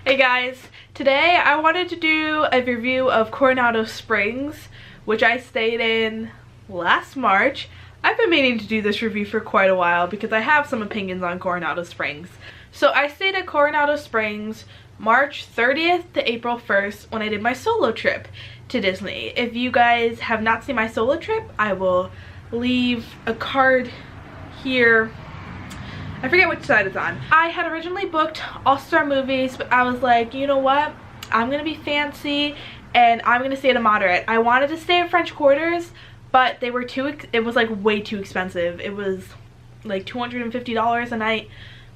Hey guys, today I wanted to do a review of Coronado Springs, which I stayed in last March. I've been meaning to do this review for quite a while because I have some opinions on Coronado Springs. So I stayed at Coronado Springs March 30th to April 1st when I did my solo trip to Disney. If you guys have not seen my solo trip, I will leave a card here. I forget which side it's on. I had originally booked All-Star Movies, but I was like, you know what? I'm gonna be fancy and I'm gonna stay at a moderate. I wanted to stay at French Quarters, but they were it was like way too expensive. It was like $250 a night,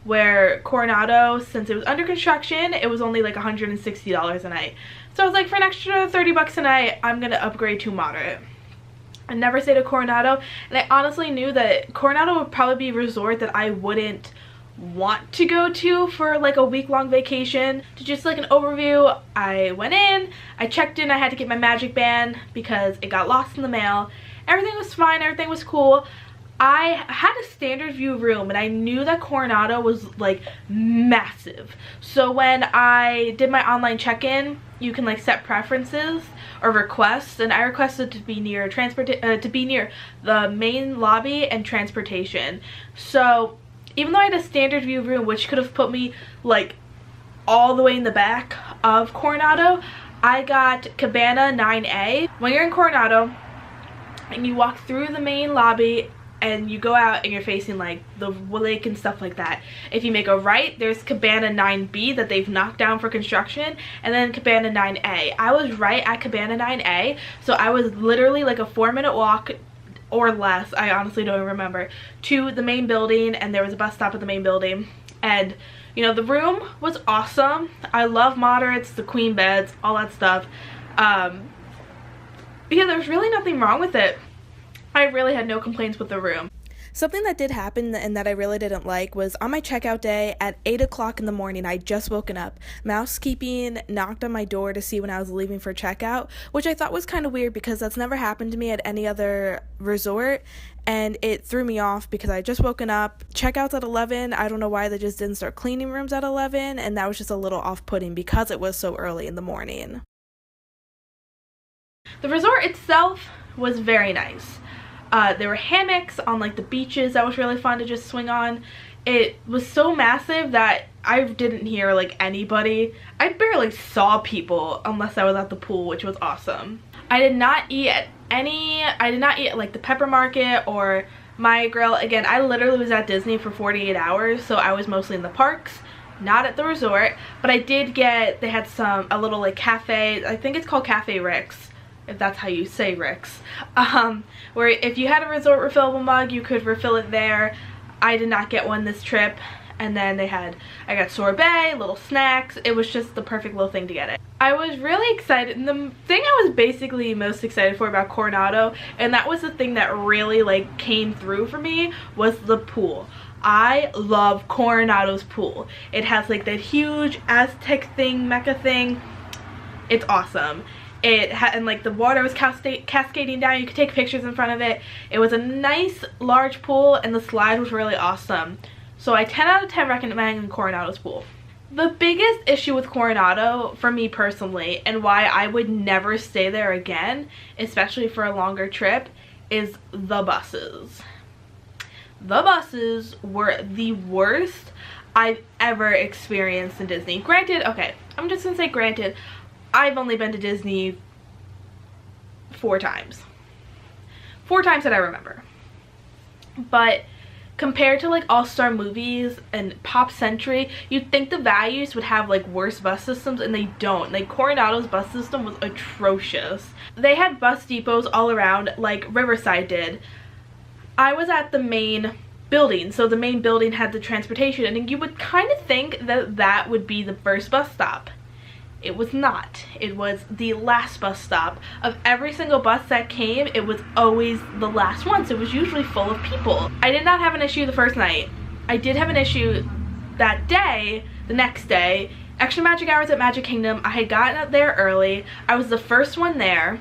where Coronado, since it was under construction, it was only like $160 a night. So I was like, for an extra 30 bucks a night, I'm gonna upgrade to moderate. I never stayed at Coronado, and I honestly knew that Coronado would probably be a resort that I wouldn't want to go to for like a week-long vacation. To just like an overview, I went in, I checked in, I had to get my magic band because it got lost in the mail. Everything was fine, everything was cool. I had a standard view room and I knew that Coronado was like massive. So when I did my online check-in, you can like set preferences or requests, and I requested to be near the main lobby and transportation. So even though I had a standard view room, which could have put me like all the way in the back of Coronado, I got Cabana 9A. When you're in Coronado and you walk through the main lobby and you go out and you're facing like the lake and stuff like that, if you make a right, there's Cabana 9B that they've knocked down for construction, and then Cabana 9A. I was right at Cabana 9A, so I was literally like a 4-minute walk or less, I honestly don't even remember, to the main building, and there was a bus stop at the main building. And you know, the room was awesome. I love moderates, the queen beds, all that stuff. Yeah, there's really nothing wrong with it. I really had no complaints with the room. Something that did happen and that I really didn't like was on my checkout day at 8 o'clock in the morning. I'd just woken up. Mousekeeping knocked on my door to see when I was leaving for checkout, which I thought was kind of weird because that's never happened to me at any other resort, and it threw me off because I had just woken up. Checkout's at 11. I don't know why they just didn't start cleaning rooms at 11, and that was just a little off-putting because it was so early in the morning. The resort itself was very nice. There were hammocks on like the beaches that was really fun to just swing on. It was so massive that I didn't hear like anybody. I barely saw people unless I was at the pool, which was awesome. I did not eat at like the Pepper Market or Maya Grill. Again, I literally was at Disney for 48 hours, so I was mostly in the parks, not at the resort. But I did they had a little like cafe, I think it's called Cafe Rick's, if that's how you say Rick's, where if you had a resort refillable mug, you could refill it there. I did not get one this trip. And then I got sorbet, little snacks. It was just the perfect little thing to get it. I was really excited. And the thing I was basically most excited for about Coronado, and that was the thing that really like came through for me, was the pool. I love Coronado's pool. It has like that huge Aztec thing, Mecca thing. It's awesome. And like the water was cascading down. You could take pictures in front of it. It was a nice large pool, and the slide was really awesome. So I 10 out of 10 recommend Coronado's pool. The biggest issue with Coronado for me personally, and why I would never stay there again, especially for a longer trip, is the buses. The buses were the worst I've ever experienced in Disney. Granted, okay, I'm just gonna say granted, I've only been to Disney 4 times. 4 times that I remember. But compared to like All-Star Movies and Pop Century, you'd think the values would have like worse bus systems, and they don't. Like Coronado's bus system was atrocious. They had bus depots all around like Riverside did. I was at the main building, so the main building had the transportation, and you would kind of think that that would be the first bus stop. It was not. It was the last bus stop. Of every single bus that came, it was always the last one, so it was usually full of people. I did not have an issue the first night. I did have an issue that day, the next day. Extra magic hours at Magic Kingdom. I had gotten up there early. I was the first one there,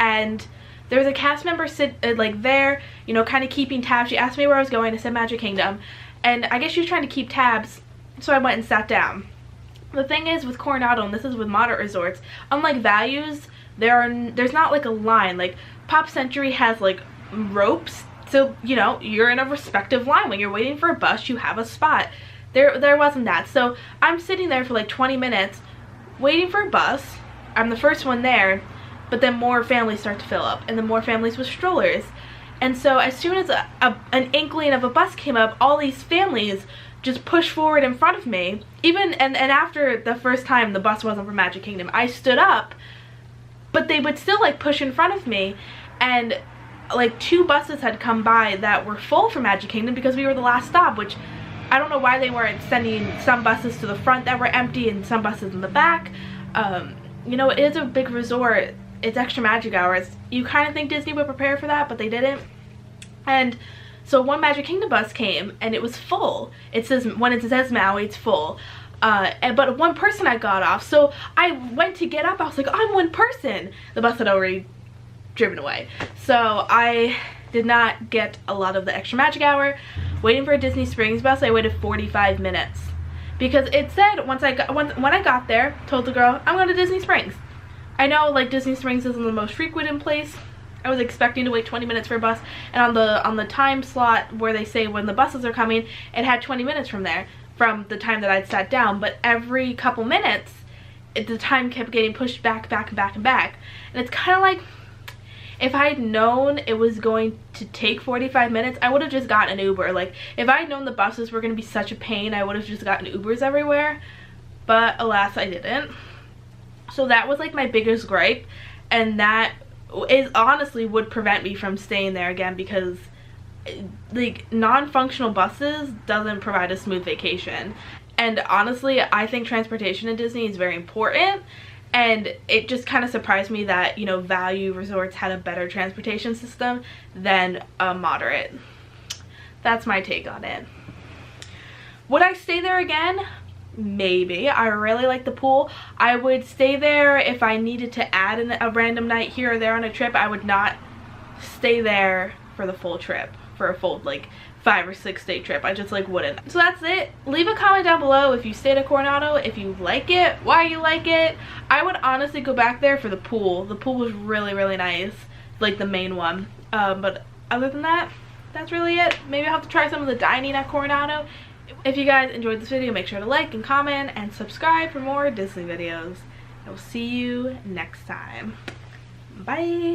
and there was a cast member like there, you know, kind of keeping tabs. She asked me where I was going. I said Magic Kingdom, and I guess she was trying to keep tabs, so I went and sat down. The thing is with Coronado, and this is with moderate resorts, unlike Values, there's not like a line. Like Pop Century has like ropes, so you know you're in a respective line. When you're waiting for a bus, you have a spot. There wasn't that. So I'm sitting there for like 20 minutes waiting for a bus. I'm the first one there, but then more families start to fill up, and then more families with strollers. And so as soon as an inkling of a bus came up, all these families just pushed forward in front of me. Even and after the first time the bus wasn't from Magic Kingdom, I stood up, but they would still like push in front of me. And like 2 buses had come by that were full for Magic Kingdom because we were the last stop, which I don't know why they weren't sending some buses to the front that were empty and some buses in the back. You know, it is a big resort. It's extra magic hours. You kind of think Disney would prepare for that, but they didn't. And so one Magic Kingdom bus came and it was full. It says, when it says Maui, it's full. But one person I got off. So I went to get up. I was like, I'm one person. The bus had already driven away. So I did not get a lot of the extra magic hour. Waiting for a Disney Springs bus, I waited 45 minutes. Because it said, when I got there, told the girl, I'm going to Disney Springs. I know like Disney Springs isn't the most frequented place. I was expecting to wait 20 minutes for a bus, and on the time slot where they say when the buses are coming, it had 20 minutes from there, from the time that I'd sat down. But every couple minutes, the time kept getting pushed back, back, and back, and back. And it's kind of like, if I had known it was going to take 45 minutes, I would have just gotten an Uber. Like, if I had known the buses were going to be such a pain, I would have just gotten Ubers everywhere. But alas, I didn't. So that was like my biggest gripe, and that is honestly would prevent me from staying there again, because like non-functional buses doesn't provide a smooth vacation. And honestly, I think transportation in Disney is very important. And it just kind of surprised me that, you know, Value Resorts had a better transportation system than a moderate. That's my take on it. Would I stay there again? Maybe. I really like the pool. I would stay there if I needed to add a random night here or there on a trip. I would not stay there for the full trip, for a full like 5 or 6 day trip. I just like wouldn't. So that's it. Leave a comment down below if you stayed at Coronado, if you like it, why you like it. I would honestly go back there for the pool. The pool was really, really nice, like the main one. But other than that, that's really it. Maybe I'll have to try some of the dining at Coronado. If you guys enjoyed this video, make sure to like and comment and subscribe for more Disney videos. I will see you next time. Bye.